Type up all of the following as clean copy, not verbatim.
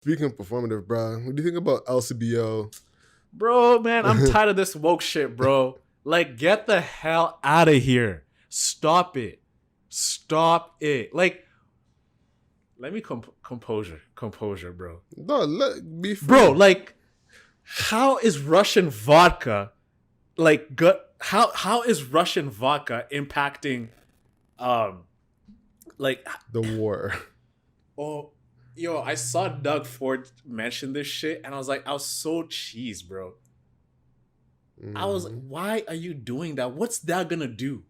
Speaking of performative, bro, what do you think about LCBO? Bro, man, I'm tired of this woke shit, bro. Like, get the hell out of here. Stop it. Stop it. Like, let me composure, bro. No, let be Bro, free. like, how is Russian vodka like good? How is Russian vodka impacting um like The war. oh yo, I saw Doug Ford mention this shit and I was so cheesed, bro. I was like, Hmm. why are you doing that? What's that gonna do?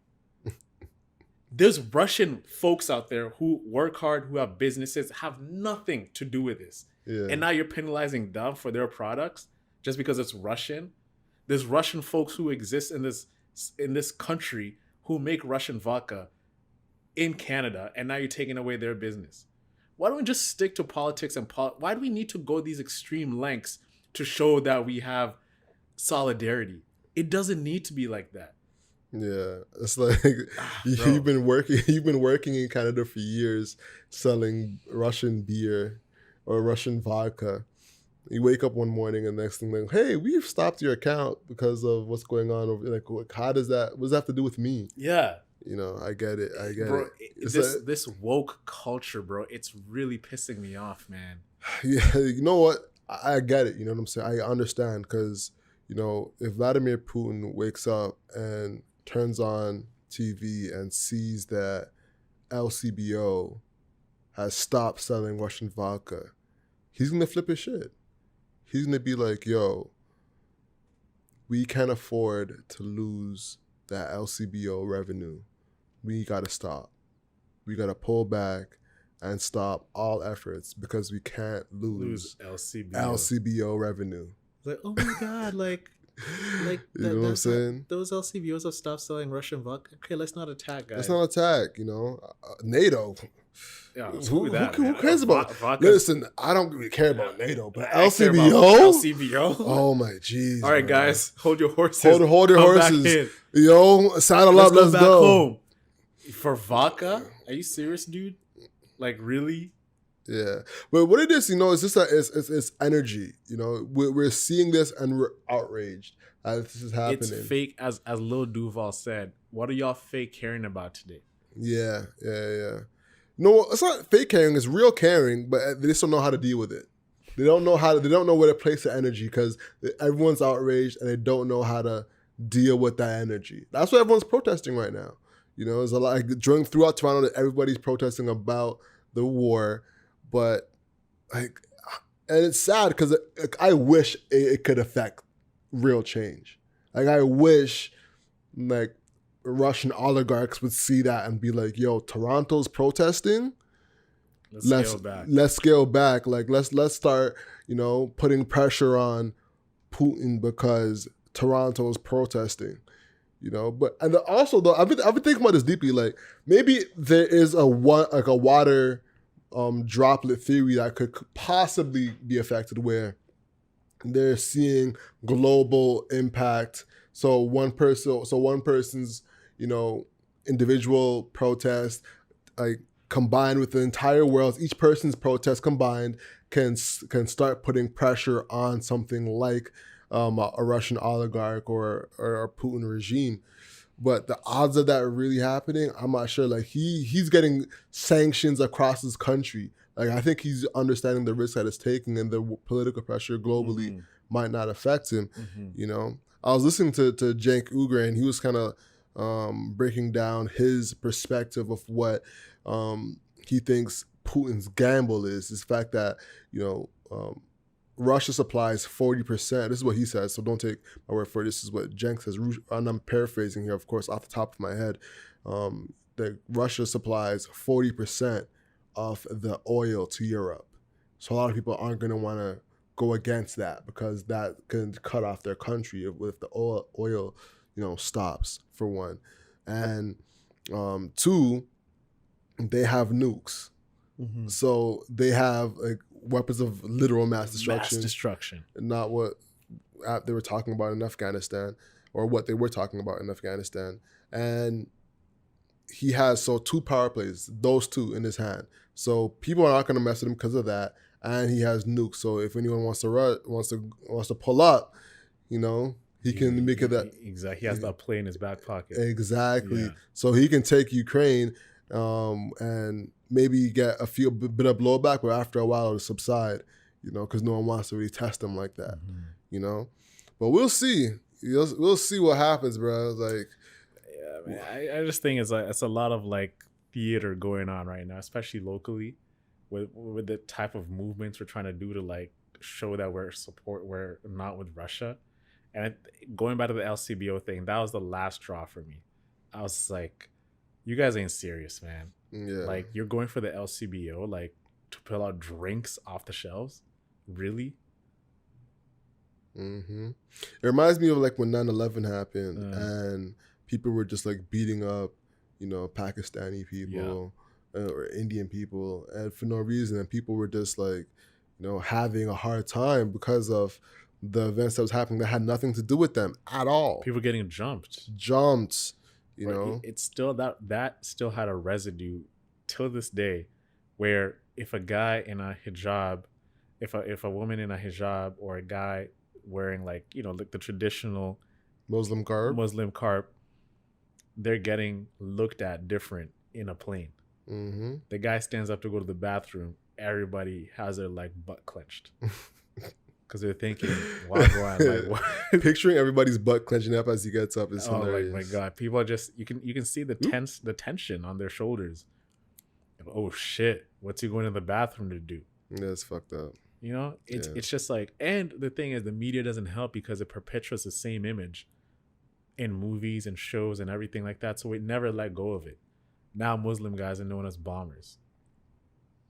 There's Russian folks out there who work hard, who have businesses, have nothing to do with this. Yeah, And now you're penalizing them for their products just because it's Russian. There's Russian folks who exist in this country who make Russian vodka in Canada, and now you're taking away their business. Why don't we just stick to politics and why do we need to go these extreme lengths to show that we have solidarity? It doesn't need to be like that. yeah. It's like you've Bro. been working. You've been working in Canada for years, selling Russian beer or Russian vodka. You wake up one morning and next thing, like, hey, we've stopped your account because of what's going on over. Like, how does that? What does that have to do with me? Yeah. I get it. I get Bro, it. It's this like, this woke culture, bro, it's really pissing me off, man. yeah, you know what? I get it. You know what I'm saying? I understand because, if Vladimir Putin wakes up and turns on TV and sees that LCBO has stopped selling Russian vodka, he's going to flip his shit. He's going to be like, yo, we can't afford to lose that LCBO revenue. We got to stop. We got to pull back and stop all efforts because we can't lose Lose LCBO. LCBO revenue. Like, oh my god, like You know what I'm saying? those LCBOs have stopped selling Russian vodka. Okay, let's not attack, guys. It's not attack, NATO. Yeah, Who, screw that, who man. cares about? Vodka? Listen, I don't really care about NATO, but I care about LCBO. LCBO. Oh my jeez. All right, bro. guys, hold your horses. Hold your Come back horses. in. Yo, saddle Let's up. go Let's back go. home. For vodka? Are you serious, dude? Like, really? Yeah, but what it is, it's just it's energy. We're seeing this and we're outraged that this is happening. It's fake, as Lil Duval said. What are y'all fake caring about today? Yeah. No, it's not fake caring. It's real caring, but they just don't know how to deal with it. They don't know how. They don't know where to place the energy because everyone's outraged and they don't know how to deal with that energy. That's why everyone's protesting right now. There's a lot throughout Toronto that everybody's protesting about the war, but and it's sad because I wish it could affect real change. Like I wish, Russian oligarchs would see that and be like, "Yo, Toronto's protesting. Let's scale back. Like let's start, putting pressure on Putin because Toronto is protesting." But and also though I've been thinking about this deeply. Like maybe there is a water droplet theory that could possibly be affected where they're seeing global impact. So one person's individual protest combined with the entire world, each person's protest combined can start putting pressure on something like a Russian oligarch or a Putin regime. But the odds of that really happening, I'm not sure. Like he's getting sanctions across his country. Like I think he's understanding the risk that it's taking, and the political pressure globally might not affect him. I was listening to Cenk Uygur, and he was kind of breaking down his perspective of what he thinks Putin's gamble is. This fact that Russia supplies 40%. This is what he says, so don't take my word for it. This is what Cenk says, and I'm paraphrasing here, of course, off the top of my head. That Russia supplies 40% of the oil to Europe. So a lot of people aren't going to want to go against that because that can cut off their country if the oil stops, for one. And two, they have nukes. Mm-hmm. So they have weapons of literal mass destruction. Not what they were talking about in Afghanistan, or what they were talking about in Afghanistan. And he has two power plays, those two in his hand. So people are not going to mess with him because of that. and he has nukes. So if anyone wants to pull up, you know, he can make it that exactly. He has that play in his back pocket. exactly. Yeah. So he can take Ukraine, and maybe get a few bit of blowback, but after a while it'll subside. You know, because no one wants to really test him like that. Mhm. You know, but we'll see. We'll see what happens, bro. Like, Yeah, man. I just think it's a lot of like theater going on right now, especially locally, with the type of movements we're trying to do to like show that we're not with Russia. And going back to the LCBO thing, that was the last straw for me. I was like, you guys ain't serious, man. yeah, Like, you're going for the LCBO, like, to pull out drinks off the shelves? Really? It reminds me of like when 9/11 happened, Uh. and people were just like beating up, you know, Pakistani people or Indian people, and for no reason, and people were just like, you know, having a hard time because of the events that was happening that had nothing to do with them at all. People getting jumped. You know, It's still that still had a residue till this day, where if a guy in a hijab, if a woman in a hijab, or a guy wearing like, you know, like the traditional Muslim garb, they're getting looked at different in a plane. The guy stands up to go to the bathroom, everybody has their like butt clenched. Because they're thinking, wow, like, what? Picturing everybody's butt clenching up as he gets up is hilarious. Like, my God, people are just, you can see the tension on their shoulders. Oh shit, what's he going to the bathroom to do? That's fucked up. You know, it's just like, and the thing is, the media doesn't help because it perpetuates the same image in movies and shows and everything like that. So we never let go of it. Now Muslim guys are known as bombers.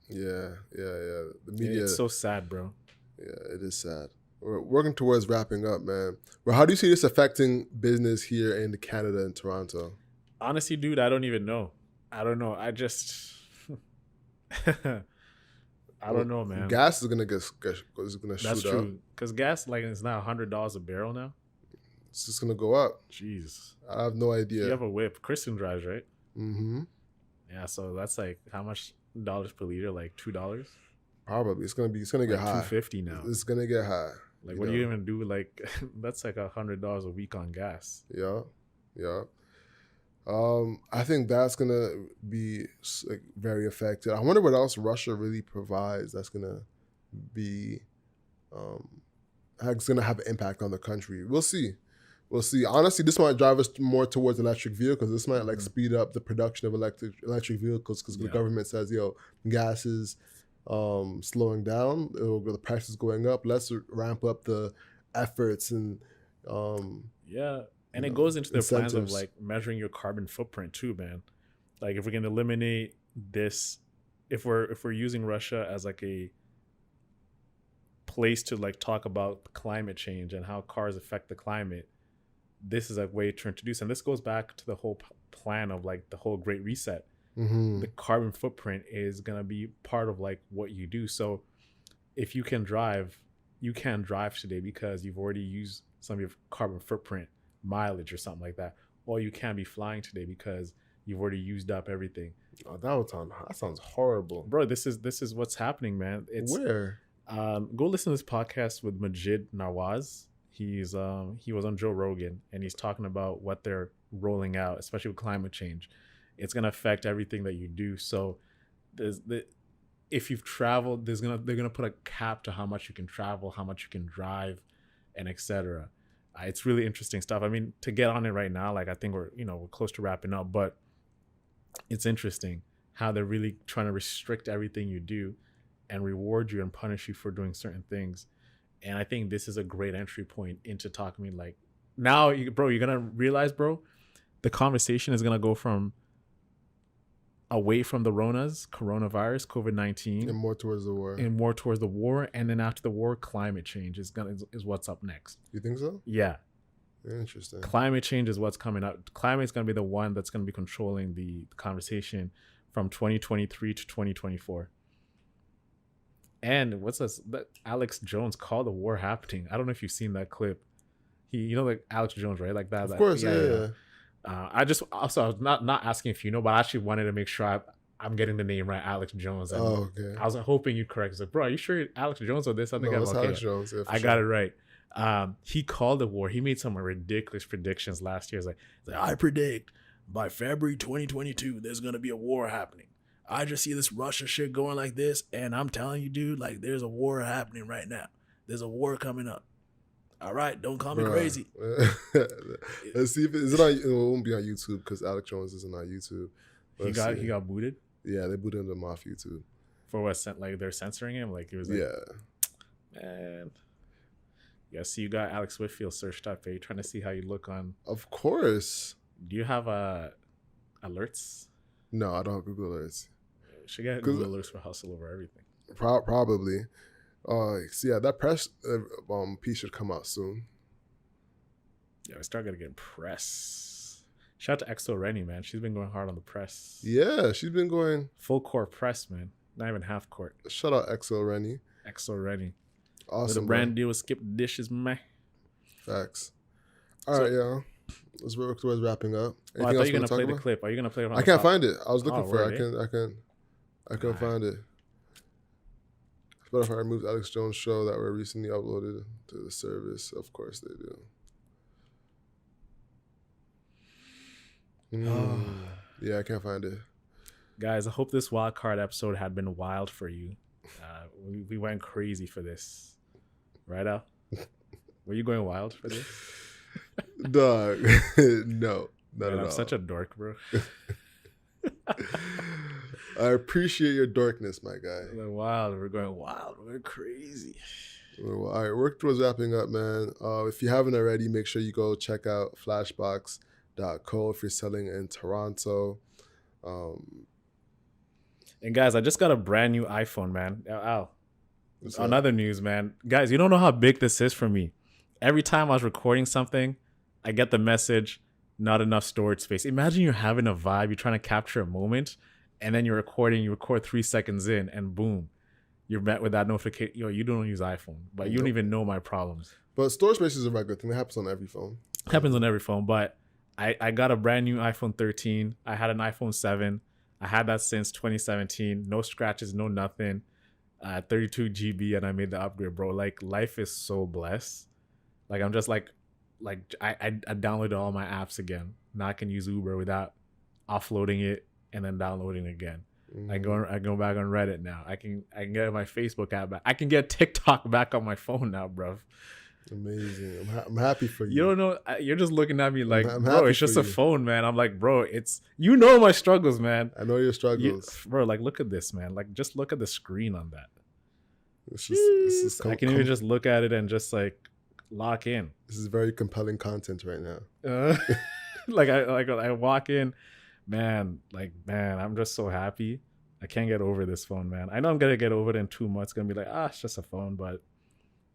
Yeah. The media. It's so sad, bro. Yeah, it is sad. We're working towards wrapping up, man. But how do you see this affecting business here in Canada and Toronto? Honestly, dude, I don't even know. I don't know. I just, I don't know, man. Gas is gonna shoot That's up. true. Because gas, like, it's now $100 a barrel now. It's just gonna go up. Jeez. I have no idea. You have a whip. Kristen drives, right? Mm-hmm. Yeah. So that's like how much dollars per liter? Like $2. Probably. It's gonna get high. $2.50 now. It's gonna get high. Like, what do you even do? Like, that's like $100 a week on gas. Yeah. I think that's gonna be like very affected. I wonder what else Russia really provides that's gonna be, it's gonna have an impact on the country. We'll see. Honestly, this might drive us more towards electric vehicles. This might like speed up the production of electric vehicles because the government says, yo, gas is slowing down, the price is going up, let's ramp up the efforts and and it goes into their plans of like measuring your carbon footprint too, man. Like, if we can eliminate this, if we're using Russia as like a place to like talk about climate change and how cars affect the climate, this is a way to introduce, and this goes back to the whole plan of like the whole Great Reset. The carbon footprint is going to be part of like what you do. So if you can drive today because you've already used some of your carbon footprint mileage or something like that, or you can't be flying today because you've already used up everything. Oh, that sounds horrible, bro. This is what's happening, man. It's where go listen to this podcast with Majid Nawaz. He was on Joe Rogan, and he's talking about what they're rolling out, especially with climate change. It's gonna affect everything that you do. So if you've traveled, they're gonna put a cap to how much you can travel, how much you can drive, and etc. It's really interesting stuff. I mean, to get on it right now, like, I think we're close to wrapping up, but it's interesting how they're really trying to restrict everything you do and reward you and punish you for doing certain things. And I think this is a great entry point into talking like, now, you're gonna realize, bro, the conversation is gonna go from away from the coronavirus, COVID-19, and more towards the war. And then after the war, climate change is what's up next. You think so? Yeah. Interesting. Climate change is what's coming up. Climate is going to be the one that's going to be controlling the conversation from 2023 to 2024. And what's this? That Alex Jones called the war happening. I don't know if you've seen that clip. Like Alex Jones, right? Like that. Of course, yeah. I was not asking if you know, but I actually wanted to make sure I'm getting the name right, Alex Jones. And Oh, okay. I was hoping you correct. I was like, bro, are you sure Alex Jones or this? I think No, I'm it's okay. Alex Jones. Yeah, for I sure. got it right. He called the war. He made some ridiculous predictions last year. He's like, I predict by February 2022, there's gonna be a war happening. I just see this Russia shit going like this, and I'm telling you, dude, like there's a war happening right now. There's a war coming up. All right, don't call me crazy. Let's see if it won't be on YouTube because Alex Jones isn't on YouTube. He got booted. Yeah, they booted him off YouTube. For what? Like they're censoring him? Like he was like, yeah. Man. Yeah, see, you got Alex Whitfield searched up. Are you trying to see how you look on? Of course. Do you have alerts? No, I don't have Google Alerts. You should get Google Alerts for Hustle over everything. Probably. So yeah, that press piece should come out soon. Yeah, we start getting press. Shout out to Exo Rennie, man. She's been going hard on the press. Yeah, she's been going full court press, man. Not even half court. Shout out Exo Rennie. Exo Rennie. Awesome. With a brand deal with Skip Dishes, man. Facts. All right, y'all. Let's work towards wrapping up. Well, I thought you were gonna play the clip. Are you gonna play it? I can't find it. I was looking for it. I couldn't find it. Spotify removed Alex Jones' show that were recently uploaded to the service. Of course they do. Yeah, I can't find it. Guys, I hope this wild card episode had been wild for you. We went crazy for this. Right, Al? Were you going wild for this? Dog. No, not at all. I'm such a dork, bro. I appreciate your dorkness, my guy. We're wild. We're going wild. We're crazy. All right, work towards wrapping up, man. If you haven't already, make sure you go check out flashbox.co if you're selling in Toronto. And guys, I just got a brand new iPhone, man. Al. On other news, man. Guys, you don't know how big this is for me. Every time I was recording something, I get the message, not enough storage space. Imagine you're having a vibe, you're trying to capture a moment, and then you record 3 seconds in, and boom, you're met with that notification. Yo, you don't use iPhone, but you don't even know my problems. But storage space is a regular thing. That happens on every phone. It happens on every phone, but I got a brand new iPhone 13. I had an iPhone 7. I had that since 2017. No scratches, no nothing. 32 GB, and I made the upgrade, bro. Like, life is so blessed. Like, I'm just like I downloaded all my apps again. Now I can use Uber without offloading it and then downloading it again. I go back on Reddit now. I can get my Facebook app back. I can get TikTok back on my phone now, bro. Amazing. I'm happy for you. You don't know. You're just looking at me like, I'm bro, it's just a phone, man. I'm like, bro, it's, you know, my struggles, man. I know your struggles. Bro, like, look at this, man. Like, just look at the screen on that. I can even just look at it and just like lock in. This is very compelling content right now. Like I walk in, man, I'm just so happy. I can't get over this phone, man. I know I'm gonna get over it in 2 months. It's gonna be like, it's just a phone, but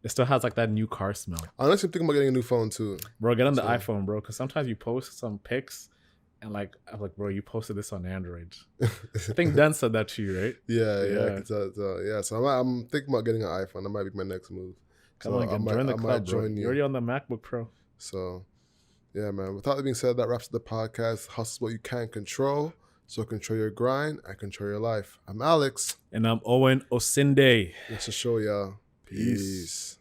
it still has like that new car smell. Honestly, I'm thinking about getting a new phone too. Bro, get on the iPhone, bro, because sometimes you post some pics and like, I'm like, bro, you posted this on Android. I think Dan said that to you, right? Yeah. So I'm thinking about getting an iPhone. That might be my next move. Come on, join the club, bro. You're already on the MacBook Pro. So, yeah, man. With that being said, that wraps up the podcast. Hustle what you can't control. So control your grind and control your life. I'm Alex. And I'm Owen Osinde. It's a show, y'all. Peace.